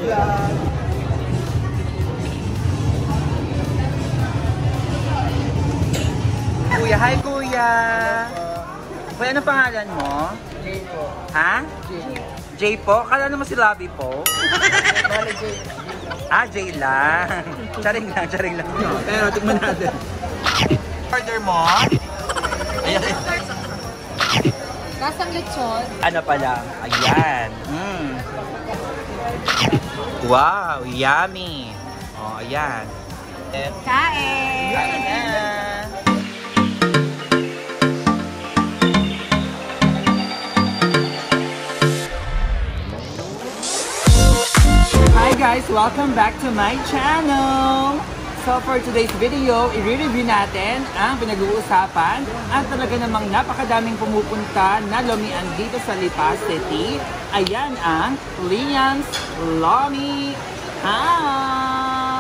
Kuya, hi kuya! Kuya, ano pangalan mo? Jay po. Ha? Jay. Jay po? Kala naman si Labi po? Bale, Jay. Ah, Jay lang. Charing lang. No, pero tignan natin. Order mo? Ayan. Lasang lechon. Ano pala? Ayan. Wow, yummy. Oh, ayan. Kain! Ayan na. Hi guys! Welcome back to my channel! So for today's video, i-review natin ang pinag-uusapan at talaga namang napakadaming pumupunta na lomian dito sa Lipa City. Ayan ang Liam's Lomi House!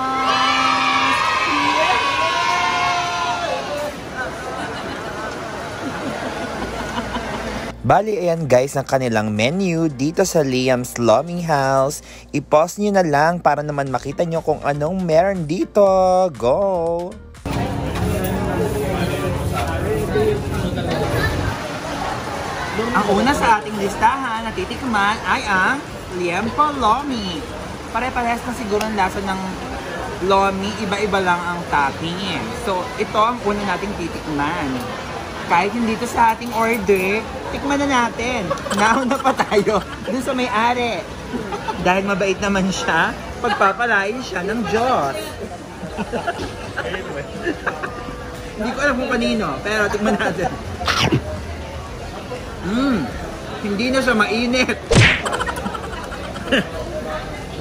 Bali, ayan guys ang kanilang menu dito sa Liam's Lomi House. I-pause nyo na lang para naman makita nyo kung anong meron dito. Go! Ang una sa ating listahan na titikman ay ang Liempo Lomi. Pare-parehas na siguro ang lasa ng Lomi, iba-iba lang ang topping. So, ito ang una nating titikman. Kahit hindi ito sa ating order, tikman na natin. Nauna pa tayo dun sa may-ari. Dahil mabait naman siya, pagpapalain siya ng Diyos. Hindi ko alam kung kanino, pero tikman natin. Hindi na siya mainit.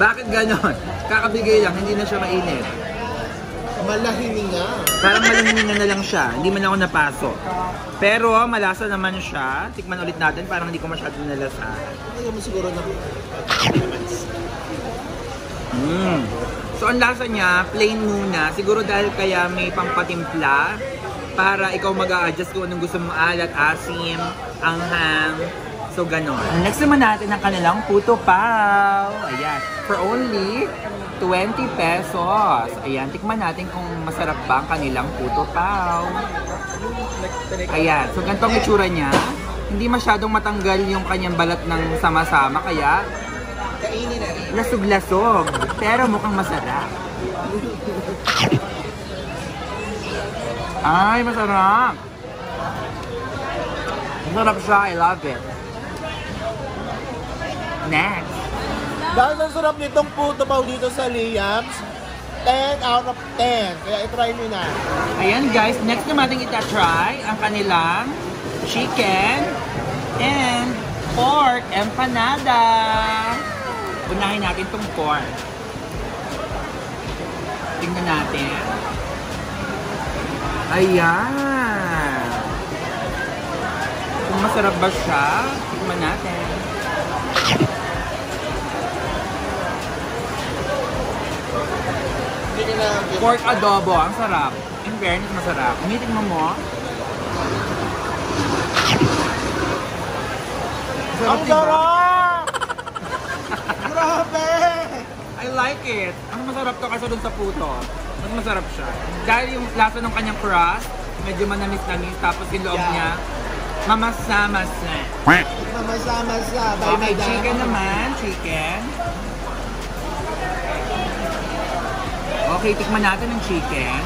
Bakit ganon? Kakabigay lang, hindi na siya mainit. Malahininga. Parang malahininga na lang siya, hindi man ako napaso. Pero malasa naman siya. Tikman ulit natin, parang hindi ko masyado nalasa. Hindi mo siguro na. So ang lasa niya, plain muna. Siguro dahil kaya may pampatimpla para ikaw mag-a-adjust kung anong gusto mong alat, asim, anghang. So ganon. Next naman natin ang kanilang puto pao. Ayan. For only 20 pesos. Ayan, tikman natin kung masarap ba ang kanilang puto pao. Ayan, so ganito ang itsura niya. Hindi masyadong matanggal yung kanyang balat ng sama-sama, kaya Kainin na rin. lasog-lasog. Pero mukhang masarap. Ay, masarap. Masarap siya, I love it. Next. Dahil ang sarap nitong puto pao dito sa Liam's, 10 out of 10. Kaya itry nyo na. Ayan guys, next naman natin ita-try ang kanilang chicken and pork empanada. Unahin natin itong pork. Tingnan natin. Ayan. Kung masarap ba siya, tingnan natin. Pork adobo, ang sarap. In fairness, masarap. Umitignan mo. Ang sarap! Grabe! I like it. Ang masarap to kasi dun sa puto. Mas masarap siya. Dahil yung lasa ng kanyang crust, medyo manamis-namis. Tapos yung loob niya, mamasa-masa. Mamasa-masa. Okay, chicken naman. Chicken. Okay, tikman natin ang chicken.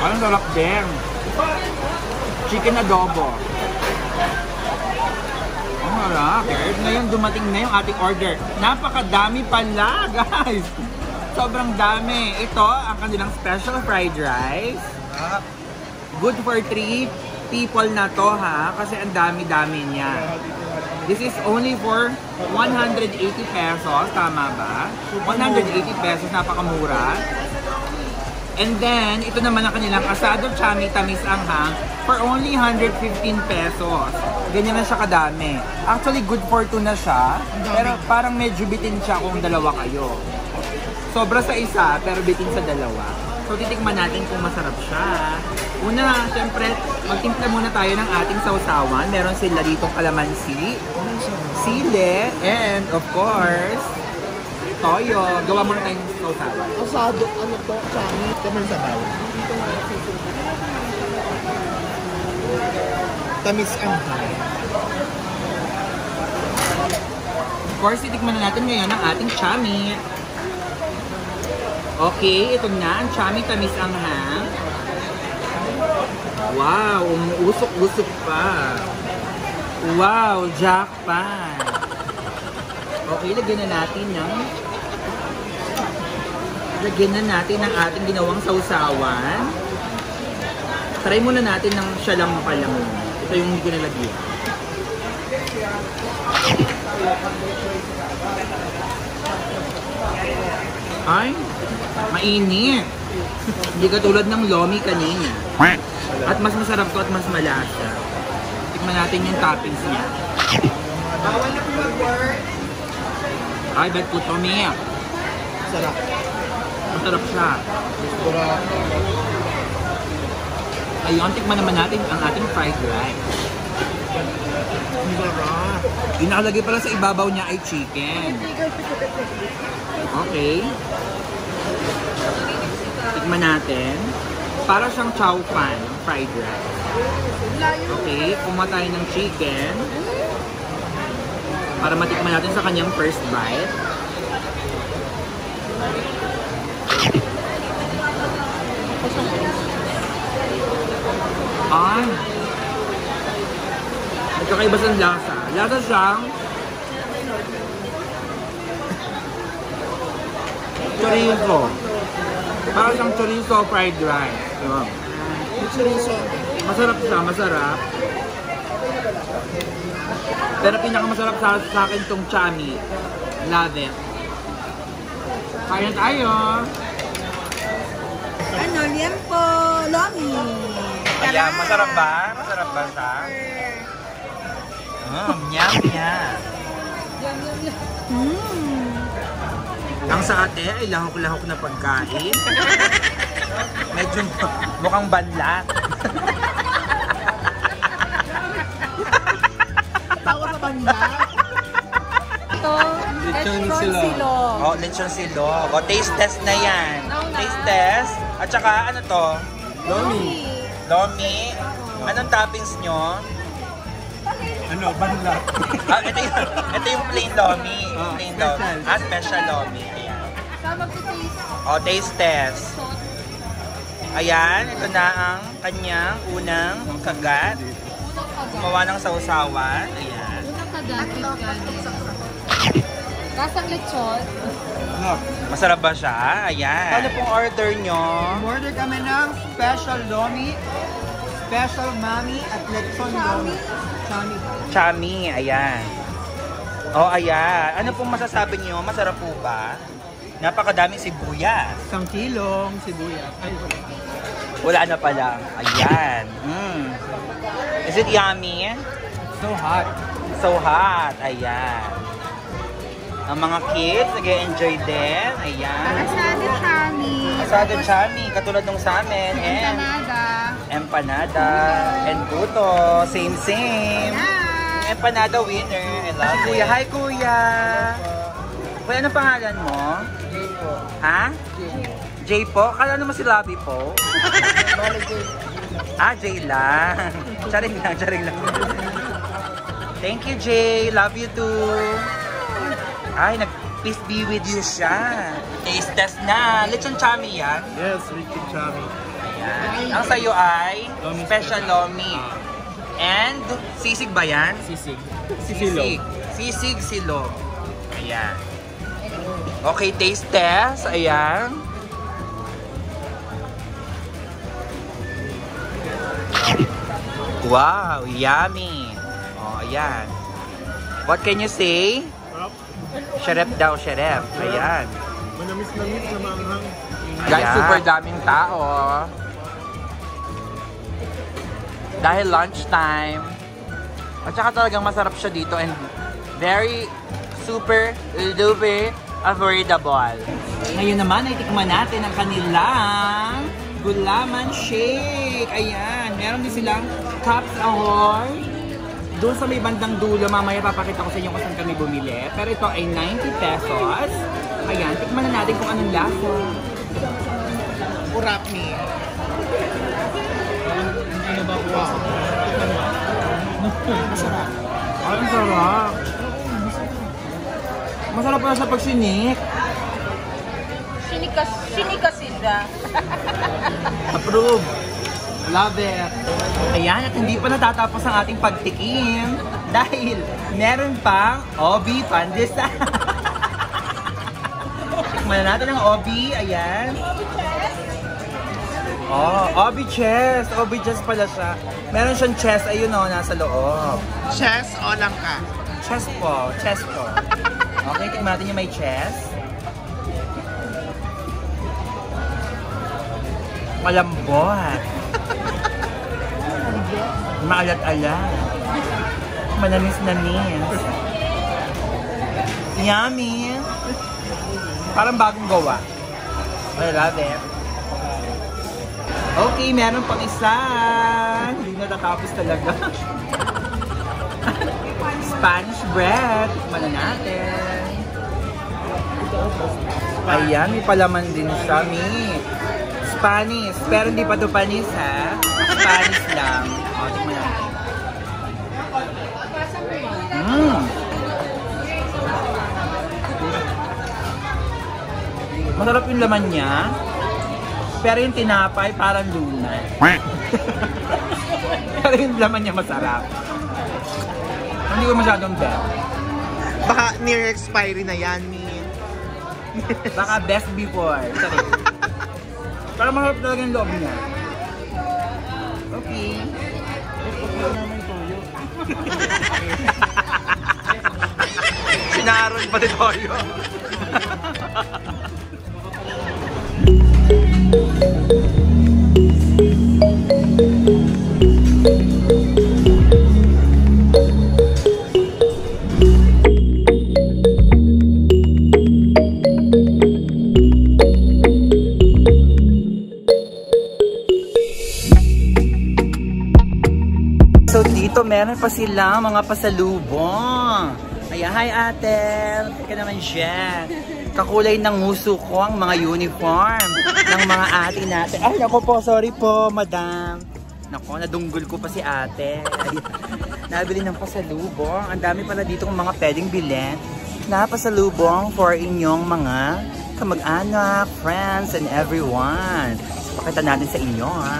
Ang sarap din. Chicken adobo. Ang sarap. Ngayon dumating na yung ating order. Napakadami pala, guys. Sobrang dami. Ito, ang kanilang special fried rice. Good for 3 people na to, ha? Kasi ang dami-dami niya. This is only for 180 pesos, tama ba? 180 pesos, napakamura. And then, ito naman ang kanilang asado chami tamis anghang for only 115 pesos. Ganyan na siya kadami. Actually, good for 2 na siya, pero parang medyo bitin siya kung dalawa kayo. Sobra sa isa, pero bitin sa dalawa. So, titikman natin kung masarap siya. Una, syempre, Magtimpla muna tayo ng ating sausawan. Meron sila ditong kalamansi, sili, and of course, toyo. Gawa muna tayong sausawan. Asado, ano to? Chami. Kaman sabaw. Tamis ang hay. Of course, itikman na natin ngayon ang ating chami. Okay, ito na ang chami tamis ang hang. Wow, umuusok-usok pa. Wow, jackpot. Okay, lagyan na natin ang ating ginawang sausawan. Try muna natin ng siya lang pala muna. Ito yung hindi ko nalagyan. Ay, mainit. Hindi katulad ng lomi kanina. At mas masarap to at mas malasa. Tikman natin yung toppings niya. Bawal na po mag-work. Ay, bet po Tommy. Sarap. Masarap siya. Sarap. Ayun, tikman naman natin ang ating fried rice. Sarap. Yung nakalagay pala sa ibabaw niya ay chicken. Okay. Tikman natin. Para siyang chow fan, fried rice. Okay, kumuha tayo ng chicken. Para matikman natin sa kanyang first bite. Ay! Nagkakaiba sa lasa. Lasa siyang chorizo. Para siyang chorizo fried rice. Diba? Chorizo. Masarap siya, masarap. Pero pinakamasarap sa akin tong chami. Love it. Kaya tayo. Ano, liempo, lomi. Ayan, masarap ba? Masarap ba siya? Yum, yum. Ang sa ate ay lahok-lahok na pagkain. Medyo mukhang banlat. Tawa sa banda. Ito, lechon silog. Oh, lechon silog. Oh, taste test na yan. Taste test. At saka ano to? Lomi. Lomi. Anong toppings nyo? Ano, banlat. Ah, ito yung plain lomi. Plain lomi. Ah, special lomi. Ayan. Sa mag-taste. Oh, taste test. Ayan, ito na ang kanyang unang kagat. Gumawa ng sausawan. Ayan. Unang kagat. Kasang lechon. Masarap ba siya? Ayan. Ano pong order nyo? Order kami ng special lomi, special mami at lechon lomi. Chami. Chami, ayan. Oh, ayan. Ano pong masasabi nyo? Masarap po ba? Napakadaming sibuyas. Isang kilong sibuyas. Ay, Wala na pala. Ayan. Is it yummy? so hot. So hot. Ayan. Ang mga kids, nag-enjoy din. Ayan. Asado chami. Asado chami, katulad nung sa amin. And Empanada. empanada. And puto. Same. Yan. Empanada winner. I love it. Kuya, hi kuya. Kuya, anong pangalan mo? Jay po. Ha? Jay po? Kala naman si Labi po. Ah, Jay lang. Charing lang. Thank you, Jay. Love you too. Ay, nag-peace be with you siya. Taste test na. Lechon chami yan. Yes, Richard Chami. Ayan. Ang sayo ay Lomi special lomi. And sisig ba yan? Sisig. Sisig silog. Ayan. Okay, taste test. Ayan. Wow, yummy. Oh, ayan. What can you say? Sharep daw, sharep. Ayan. Manamis-namis na manghang. Guys, super daming tao. Dahil lunchtime. At saka talagang masarap siya dito and very super duper affordable. Ngayon naman ay tikman natin ang kanilang Gulaman shake. Ayan. Meron din silang Cups Ahoy. Doon sa may bandang dulo, mamaya papakita ko sa inyo kung saan kami bumili. Pero ito ay 90 pesos. Ayan, tikman na natin kung anong lasa. Urap me. Ano ba po? Masarap. Ay, ang sarap. Masarap pala sa pagsinik. Sinikasinda. Approve. Love it. Ayan, at hindi pa natatapos ang ating pagtikim dahil meron pang Obi Pandesal. Tikman na natin ang Obi. Ayan. Oh, Obi Chess. Obi Chess pala siya. Meron siyang chess. Ayun o, nasa loob. Chess o lang ka? Chess po. Chess po. Okay, tikman natin yung may chess. Malambot. Maalat-alat. Manamis-namis. Yummy. Parang bagong gawa. I love it. Okay, meron pang isa. Hindi natatapos talaga. Spanish bread. Tikman na natin. Ayan, may palaman din siya, Spanish. Pero hindi pa ito panis, ha? Spanish lang. O, tingnan natin. Masarap yung laman niya. Pero yung tinapay, parang lunay. Pero yung laman niya masarap. Hindi ko masyadong bet. Baka near expiry na yan, Baka best before. Sorry. Parang maharap talaga yung loob niya. Okay. Sinaron pa ni Toyo. So dito meron pa sila mga pasalubong. Ayan, hi ate. Teka naman siya. Kakulay ng nguso ko ang mga uniform ng mga ate natin. Ay, naku po, sorry po, madam. Naku, nadunggol ko pa si ate. Nabili ng pasalubong. Ang dami pala dito kung mga pwedeng bilhin na pasalubong for inyong mga kamag-anak, friends, and everyone. So, pakita natin sa inyo, ha.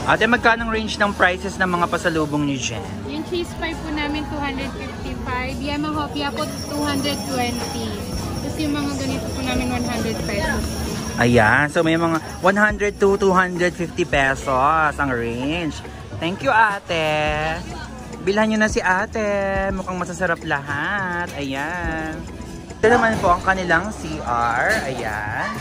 Ate, magkano ang range ng prices ng mga pasalubong ni Jen? Yung cheese pie po namin 255. Yamahopia po 220. Tapos yung mga ganito po namin 100 pesos. Ayan, so may mga 100 to 250 pesos ang range. Thank you, ate. Bilhan nyo na si ate. Mukhang masasarap lahat. Ayan. Ito naman po ang kanilang CR. Ayan.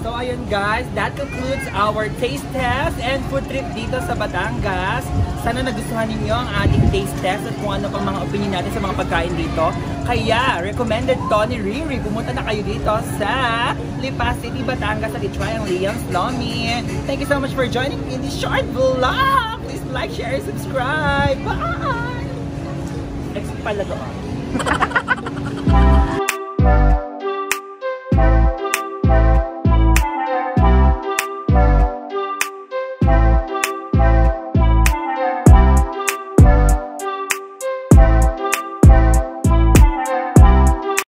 So ayun guys, that concludes our taste test and food trip dito sa Batangas. Sana nagustuhan ninyo ang ating taste test at kung ano pang mga opinion natin sa mga pagkain dito. Kaya, recommended Tony Riri, pumunta na kayo dito sa Lipa City, Batangas at i-try ang Liam's Lomi. Thank you so much for joining me in this short vlog. Please like, share, and subscribe. Bye! Next pala doon.